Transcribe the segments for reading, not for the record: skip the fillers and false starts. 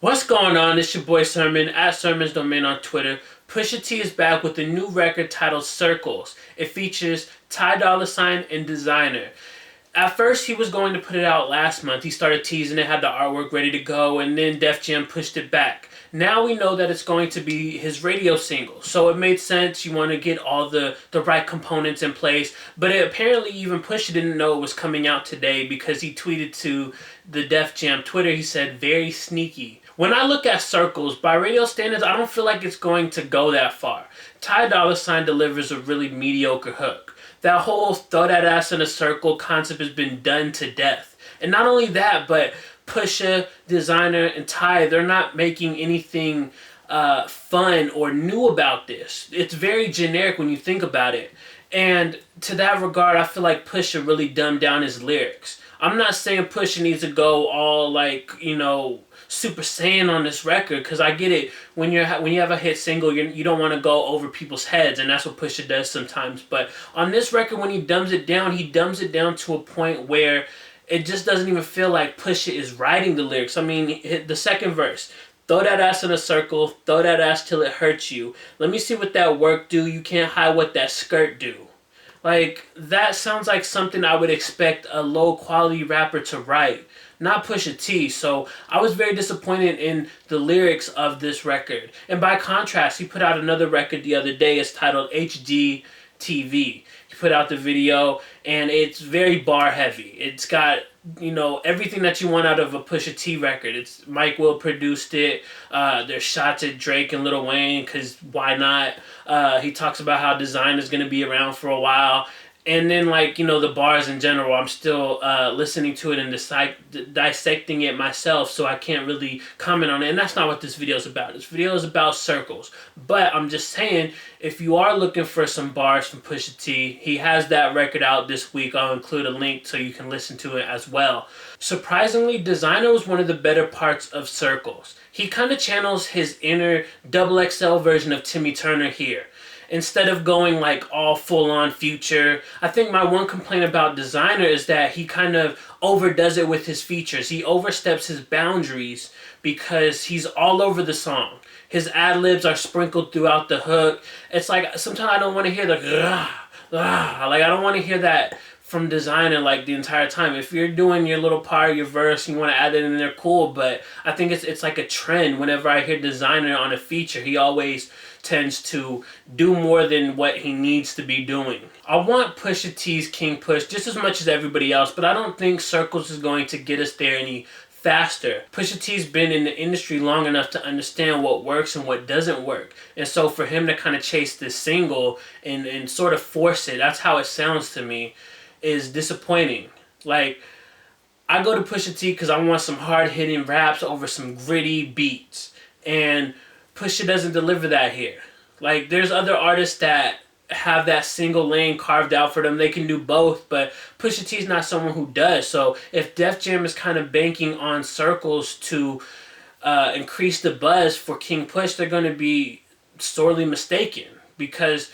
What's going on? It's your boy Sermon at Sermon's Domain on Twitter. Pusha T is back with a new record titled Circles. It features Ty Dolla Sign and Desiigner. At first, he was going to put it out last month. He started teasing it, had the artwork ready to go, and then Def Jam pushed it back. Now we know that it's going to be his radio single, so it made sense. You want to get all the right components in place, but apparently even Pusha didn't know it was coming out today because he tweeted to the Def Jam Twitter. He said, "Very sneaky." When I look at Circles, by radio standards, I don't feel like it's going to go that far. Ty Dolla Sign delivers a really mediocre hook. That whole throw that ass in a circle concept has been done to death. And not only that, but Pusha, Desiigner, and Ty, they're not making anything fun or new about this. It's very generic when you think about it. And to that regard, I feel like Pusha really dumbed down his lyrics. I'm not saying Pusha needs to go all like, Super Saiyan on this record, because I get it. When you have a hit single, you don't want to go over people's heads, and that's what Pusha does sometimes. But on this record, when he dumbs it down to a point where it just doesn't even feel like Pusha is writing the lyrics. I mean, the second verse. Throw that ass in a circle, throw that ass till it hurts you. Let me see what that work do. You can't hide what that skirt do. Like, that sounds like something I would expect a low-quality rapper to write, not Pusha T. So I was very disappointed in the lyrics of this record. And by contrast, he put out another record the other day. It's titled H.G.T.V. He put out the video, and it's very bar-heavy. It's got, everything that you want out of a Pusha T record. It's Mike Will produced it. There's shots at Drake and Lil Wayne, because why not? He talks about how Desiigner's going to be around for a while. And then, the bars in general, I'm still listening to it and dissecting it myself, so I can't really comment on it. And that's not what this video is about. This video is about Circles. But I'm just saying, if you are looking for some bars from Pusha T, he has that record out this week. I'll include a link so you can listen to it as well. Surprisingly, Desiigner was one of the better parts of Circles. He kind of channels his inner XXL version of Timmy Turner here. Instead of going all full-on Future. I think my one complaint about Desiigner is that he kind of overdoes it with his features. He oversteps his boundaries because he's all over the song. His ad-libs are sprinkled throughout the hook. It's like, sometimes I don't want to hear the I don't want to hear that from Desiigner the entire time. If you're doing your little part, your verse, you want to add it in there, cool. But I think it's like a trend. Whenever I hear Desiigner on a feature, he always tends to do more than what he needs to be doing. I want Pusha T's King Push just as much as everybody else, but I don't think Circles is going to get us there any faster. Pusha T's been in the industry long enough to understand what works and what doesn't work. And so for him to kind of chase this single and sort of force it, that's how it sounds to me, is disappointing. I go to Pusha T because I want some hard-hitting raps over some gritty beats. And Pusha doesn't deliver that here. There's other artists that have that single lane carved out for them. They can do both, but Pusha T is not someone who does. So if Def Jam is kind of banking on Circles to increase the buzz for King Push, they're going to be sorely mistaken, because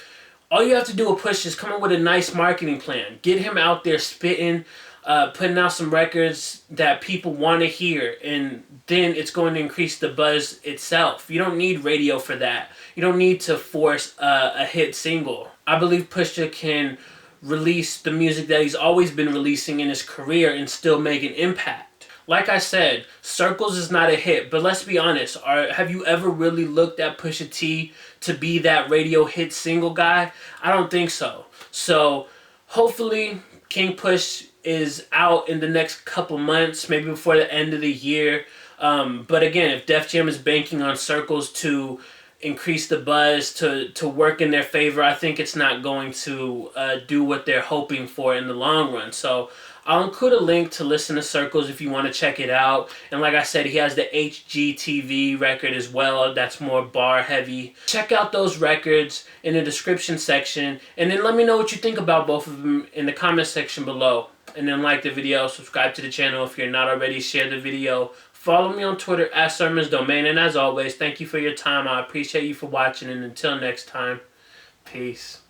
all you have to do with Push is come up with a nice marketing plan. Get him out there spitting, putting out some records that people want to hear, and then it's going to increase the buzz itself. You don't need radio for that. You don't need to force a hit single. I believe Pusha can release the music that he's always been releasing in his career and still make an impact. Like I said, Circles is not a hit, but let's be honest. Have you ever really looked at Pusha T to be that radio hit single guy? I don't think so. So hopefully King Push is out in the next couple months, maybe before the end of the year. But again, if Def Jam is banking on Circles to increase the buzz, to work in their favor, I think it's not going to do what they're hoping for in the long run. So I'll include a link to listen to Circles if you want to check it out. And like I said, he has the H.G.T.V record as well. That's more bar heavy. Check out those records in the description section. And then let me know what you think about both of them in the comment section below. And then like the video, subscribe to the channel if you're not already, share the video. Follow me on Twitter at Sermon's Domain. And as always, thank you for your time. I appreciate you for watching. And until next time, peace.